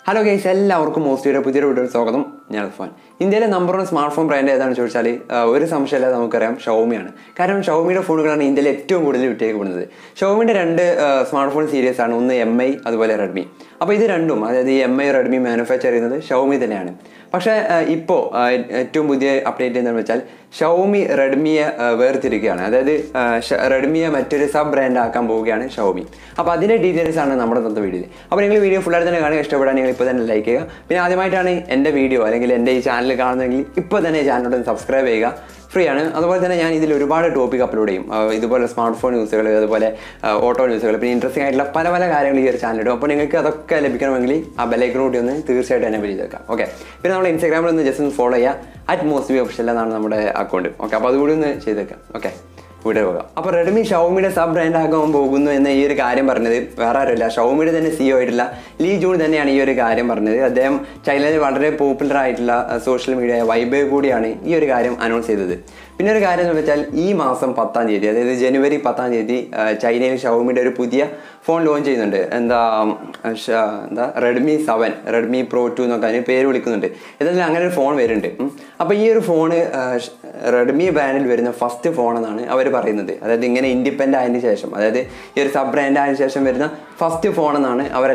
Hello guys, എല്ലാവർക്കും മോസ്റ്റ്ലിയുടെ പുതിയൊരു video സ്വാഗതം. ഞാൻ ഇർഫാൻ. ഇന്ത്യയിലെ നമ്പർ 1 സ്മാർട്ട് ഫോൺ ബ്രാൻഡ് ഏതാണെന്ന് ചോദിച്ചാൽ ഒരു സംശയമില്ലാതെ നമുക്കറിയാം ഷവോമിയാണ്. കാരണം ഷവോമിയുടെ ഫോണുകളാണ് ഇന്ത്യയിൽ ഏറ്റവും കൂടുതൽ വിറ്റഴിക്കപ്പെടുന്നത്. ഷവോമിയുടെ രണ്ട് സ്മാർട്ട് ഫോൺ സീരീസ് ആണ്, ഒന്ന് MI അതുപോലെ റെഡ്മി. അപ്പോൾ ഇത് രണ്ടും, അതായത് ഈ MI റെഡ്മി മാനുഫാക്ചർ ചെയ്യുന്നത് ഷവോമി തന്നെയാണ്. പക്ഷേ ഇപ്പോൾ ഏറ്റവും പുതിയ അപ്ഡേറ്റ് എന്താണെന്ന് വെച്ചാൽ ഷവോമി റെഡ്മിയെ വേർതിരിക്കുകയാണ്. അതായത് റെഡ്മിയെ മറ്റൊരു സബ് ബ്രാൻഡ് ആക്കാൻ പോവുകയാണ് ഷവോമി. അപ്പോൾ അതിൻ്റെ ഡീറ്റെയിൽസ് ആണ് നമ്മുടെ ഇന്നത്തെ വീഡിയോയിൽ. അപ്പോൾ നിങ്ങൾ വീഡിയോ ഫുള്ളായിട്ട് തന്നെ കാണുക. ഇഷ്ടപ്പെടാൻ നിങ്ങൾ ഇപ്പോൾ തന്നെ ലൈക്ക് ചെയ്യുക. പിന്നെ ആദ്യമായിട്ടാണ് എൻ്റെ വീഡിയോ അല്ലെങ്കിൽ എൻ്റെ ഈ ചാനൽ കാണുന്നതെങ്കിൽ ഇപ്പോൾ തന്നെ ഈ ചാനലിനോട് സബ്സ്ക്രൈബ് ചെയ്യുക. ഫ്രീ ആണ്. അതുപോലെ തന്നെ ഞാൻ ഇതിൽ ഒരുപാട് ടോപ്പിക് അപ്ലോഡ് ചെയ്യും. ഇതുപോലെ സ്മാർട്ട് ഫോൺ ന്യൂസുകൾ, അതുപോലെ ഓട്ടോ ന്യൂസുകൾ, പിന്നെ ഇൻട്രസ്റ്റിംഗ് ആയിട്ടുള്ള പല പല കാര്യങ്ങൾ ഈ ഒരു ചാനലിടും. അപ്പോൾ നിങ്ങൾക്ക് അതൊക്കെ ലഭിക്കണമെങ്കിൽ ആ ബെല്ലൈക്കൺ കൂടി ഒന്ന് തീർച്ചയായിട്ടും എന്നെ ചെയ്ത് വെക്കാം. ഓക്കെ. പിന്നെ നമ്മൾ ഇൻസ്റ്റാഗ്രാമിൽ ഒന്ന് ജസ്റ്റ് ഒന്ന് ഫോളോ ചെയ്യുക. @mostly_official എന്നാണ് നമ്മുടെ അക്കൗണ്ട്. ഓക്കെ. അപ്പോൾ അതുകൂടി ഒന്ന് ചെയ്തേക്കാം. ഓക്കെ, വീഡിയോ പോകാം. അപ്പോൾ റെഡ്മി ഷവോമിയുടെ സബ് ബ്രാൻഡ് ആക്കാൻ പോകുന്നു എന്ന ഈ ഒരു കാര്യം പറഞ്ഞത് വേറെ ആരുമില്ല, ഷവോമിയുടെ തന്നെ CEO ആയിട്ടുള്ള ലീ ജൂൺ തന്നെയാണ് ഈ ഒരു കാര്യം പറഞ്ഞത്. അദ്ദേഹം ചൈനയിൽ വളരെ പോപ്പുലർ ആയിട്ടുള്ള സോഷ്യൽ മീഡിയ വൈബേ കൂടിയാണ് ഈ ഒരു കാര്യം അനൗൺസ് ചെയ്തത്. പിന്നെ ഒരു കാര്യം എന്ന് വെച്ചാൽ ഈ മാസം 10-ാം തീയതി, അതായത് ജനുവരി 10-ാം തീയതി ചൈനയിൽ ഷവോമിയുടെ ഒരു പുതിയ ഫോൺ ലോഞ്ച് ചെയ്യുന്നുണ്ട്. എന്താ റെഡ്മി 7, റെഡ്മി Pro 2 എന്നൊക്കെ അതിന് പേര് വിളിക്കുന്നുണ്ട്. ഏതായാലും അങ്ങനെ ഒരു ഫോൺ വരുന്നുണ്ട്. അപ്പോൾ ഈ ഒരു ഫോണ് റെഡ്മി ബ്രാൻഡിൽ വരുന്ന ഫസ്റ്റ് ഫോണെന്നാണ് അവർ പറയുന്നത്. അതായത് ഇങ്ങനെ ഇൻഡിപെൻഡൻ്റ് ആയതിനു ശേഷം, അതായത് ഈ ഒരു സബ് ബ്രാൻഡ് ആയതിനു ശേഷം വരുന്ന ഫസ്റ്റ് ഫോണെന്നാണ് അവർ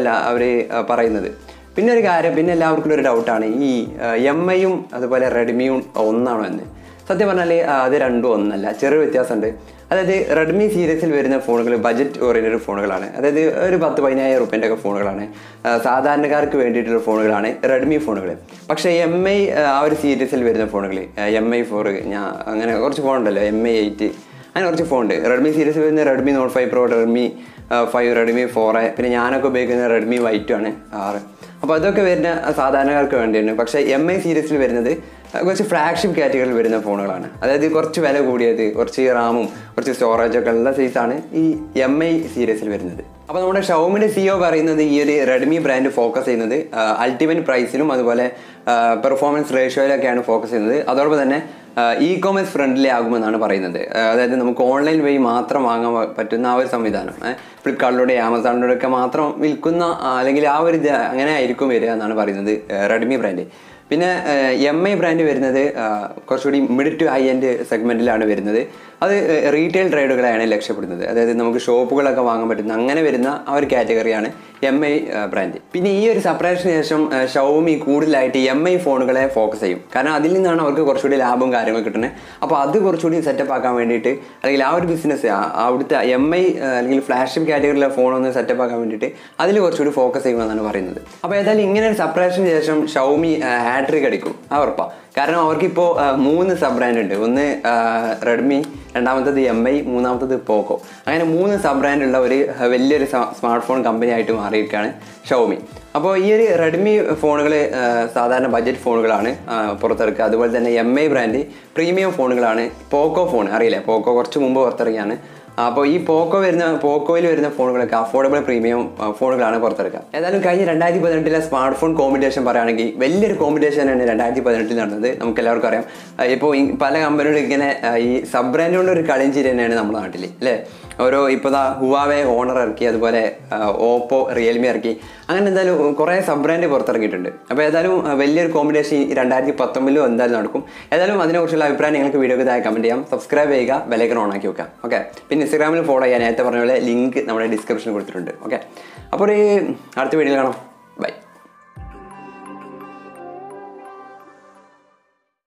പറയുന്നത്. പിന്നെ ഒരു കാര്യം, പിന്നെ എല്ലാവർക്കും ഒരു ഡൗട്ടാണ്, ഈ MIയും അതുപോലെ റെഡ്മിയും ഒന്നാണോ എന്ന്. സത്യം പറഞ്ഞാൽ അത് രണ്ടും ഒന്നല്ല, ചെറിയ വ്യത്യാസമുണ്ട്. അതായത് റെഡ്മി സീരീസിൽ വരുന്ന ഫോണുകൾ ബജറ്റ് ഓറിയൻറ്റഡ് ഫോണുകളാണ്. അതായത് ഒരു 10-15,000 രൂപേൻ്റെ ഒക്കെ ഫോണുകളാണ്, സാധാരണക്കാർക്ക് വേണ്ടിയിട്ടുള്ള ഫോണുകളാണ് റെഡ്മി ഫോണുകൾ. പക്ഷേ MI ആ ഒരു സീരീസിൽ വരുന്ന ഫോണുകൾ, MI 4, അങ്ങനെ കുറച്ച് ഫോണുണ്ടല്ലോ, MI 8, അങ്ങനെ കുറച്ച് ഫോണുണ്ട്. റെഡ്മി സീരീസിൽ വരുന്ന Redmi Note 5 Pro, Redmi 5, Redmi 4, പിന്നെ ഞാനൊക്കെ ഉപയോഗിക്കുന്ന റെഡ്മി White ആണ് 6. അപ്പോൾ അതൊക്കെ വരുന്ന സാധാരണക്കാർക്ക് വേണ്ടിയാണ്. പക്ഷേ MI സീരീസിൽ വരുന്നത് കുറച്ച് ഫ്ലാഗ്ഷിപ്പ് കാറ്റഗറിയിൽ വരുന്ന ഫോണുകളാണ്. അതായത് കുറച്ച് വില കൂടിയത്, കുറച്ച് റാമും കുറച്ച് സ്റ്റോറേജൊക്കെ ഉള്ള സൈസാണ് ഈ MI സീരീസിൽ വരുന്നത്. അപ്പോൾ നമ്മുടെ ഷവോമിയുടെ CEO പറയുന്നത് ഈ ഒരു റെഡ്മി ബ്രാൻഡ് ഫോക്കസ് ചെയ്യുന്നത് അൾട്ടിമേറ്റ് പ്രൈസിലും അതുപോലെ പെർഫോമൻസ് റേഷ്യോയിലൊക്കെയാണ് ഫോക്കസ് ചെയ്യുന്നത്. അതോടൊപ്പം തന്നെ E-commerce ഫ്രണ്ട്ലി ആകുമെന്നാണ് പറയുന്നത്. അതായത് നമുക്ക് ഓൺലൈൻ വഴി മാത്രം വാങ്ങാൻ പറ്റുന്ന ആ ഒരു സംവിധാനം, ഫ്ലിപ്കാർട്ടിലൂടെ ആമസോണിലൂടെ ഒക്കെ മാത്രം വിൽക്കുന്ന, അല്ലെങ്കിൽ ആ ഒരു അങ്ങനെ ആയിരിക്കും വരിക എന്നാണ് പറയുന്നത് റെഡ്മി ബ്രാൻഡ്. പിന്നെ MI ബ്രാൻഡ് വരുന്നത് കുറച്ചുകൂടി മിഡ് ടു ഹൈ എൻഡ് സെഗ്മെൻറ്റിലാണ് വരുന്നത്. അത് റീറ്റെയിൽ ട്രേഡുകളെയാണ് ലക്ഷ്യപ്പെടുന്നത്. അതായത് നമുക്ക് ഷോപ്പുകളൊക്കെ വാങ്ങാൻ പറ്റുന്ന അങ്ങനെ വരുന്ന ആ ഒരു കാറ്റഗറിയാണ് MI ബ്രാൻഡ്. പിന്നെ ഈ ഒരു സെപ്പറേഷന് ശേഷം ഷവോമി കൂടുതലായിട്ട് MI ഫോണുകളെ ഫോക്കസ് ചെയ്യും. കാരണം അതിൽ നിന്നാണ് അവർക്ക് കുറച്ചുകൂടി ലാഭവും കാര്യങ്ങളും കിട്ടുന്നത്. അപ്പോൾ അത് കുറച്ചുകൂടി സെറ്റപ്പ് ആക്കാൻ വേണ്ടിയിട്ട്, അല്ലെങ്കിൽ ആ ഒരു ബിസിനസ് അവിടുത്തെ MI അല്ലെങ്കിൽ ഫ്ലാഗ്ഷിപ്പ് കാറ്റഗറിയിലെ ഫോണൊന്ന് സെറ്റപ്പ് ആക്കാൻ വേണ്ടിയിട്ട് അതിൽ കുറച്ചുകൂടി ഫോക്കസ് ചെയ്യുമെന്നാണ് പറയുന്നത്. അപ്പോൾ ഏതായാലും ഇങ്ങനെ ഒരു സെപ്പറേഷന് ശേഷം ഷവോമി ഹാട്രിക് അടിക്കും, ആ ഉറപ്പാണ്. കാരണം അവർക്കിപ്പോൾ 3 സബ് ബ്രാൻഡ് ഉണ്ട്. ഒന്ന് റെഡ്മി, രണ്ടാമത്തത് MI, മൂന്നാമത്തത് പോക്കോ. അങ്ങനെ 3 സബ് ബ്രാൻഡുള്ള ഒരു വലിയൊരു സ്മാർട്ട് ഫോൺ കമ്പനി ആയിട്ട് മാറിയിരിക്കുകയാണ് ഷവോമി. അപ്പോൾ ഈ ഒരു റെഡ്മി ഫോണുകൾ സാധാരണ ബഡ്ജറ്റ് ഫോണുകളാണ് പുറത്തിറക്കുക. അതുപോലെ തന്നെ MI ബ്രാൻഡ് പ്രീമിയം ഫോണുകളാണ്. പോക്കോ ഫോൺ അറിയില്ലേ, പോക്കോ കുറച്ച് മുമ്പ് പുറത്തിറങ്ങിയാണ്. അപ്പോൾ ഈ പോക്കോയിൽ വരുന്ന ഫോണുകളൊക്കെ അഫോർഡബിൾ പ്രീമിയം ഫോണുകളാണ് പുറത്തിറക്കുക. ഏതായാലും കഴിഞ്ഞ 2018 സ്മാർട്ട് ഫോൺ കോമ്പറ്റീഷൻ പറയുകയാണെങ്കിൽ വലിയൊരു കോമ്പറ്റീഷനാണ് 2018 നടന്നത്. നമുക്ക് എല്ലാവർക്കും അറിയാം. ഇപ്പോൾ പല കമ്പനികളും ഇങ്ങനെ ഈ സബ് ബ്രാൻഡ് കൊണ്ട് ഒരു കളിഞ്ചിരി തന്നെയാണ് നമ്മുടെ നാട്ടിൽ, അല്ലേ? ഇപ്പോൾ ഹുവാവേ ഹോണർ ഇറക്കി, അതുപോലെ ഓപ്പോ റിയൽമി ഇറക്കി, അങ്ങനെ എന്തായാലും കുറേ സബ് ബ്രാൻഡ് പുറത്തിറങ്ങിയിട്ടുണ്ട്. അപ്പോൾ ഏതായാലും വലിയൊരു കോമ്പറ്റീഷൻ 2019 എന്തായാലും നടക്കും. ഏതായാലും അതിനെക്കുറിച്ചുള്ള അഭിപ്രായം നിങ്ങൾക്ക് വീഡിയോക്ക് താഴെ കമൻറ്റ് ചെയ്യാം. സബ്സ്ക്രൈബ് ചെയ്യുക, ബെല്ലൈക്കൺ ഓൺ ആക്കി വെക്കാം. ഓക്കെ. പിന്നെ ഇൻസ്റ്റാഗ്രാമിൽ ഫോളോ ചെയ്യാൻ നേരത്തെ പറഞ്ഞ പോലെ ലിങ്ക് നമ്മുടെ ഡിസ്ക്രിപ്ഷനിൽ കൊടുത്തിട്ടുണ്ട്. ഓക്കെ. അപ്പോൾ അടുത്ത വീഡിയോയിൽ കാണാം. ബൈ.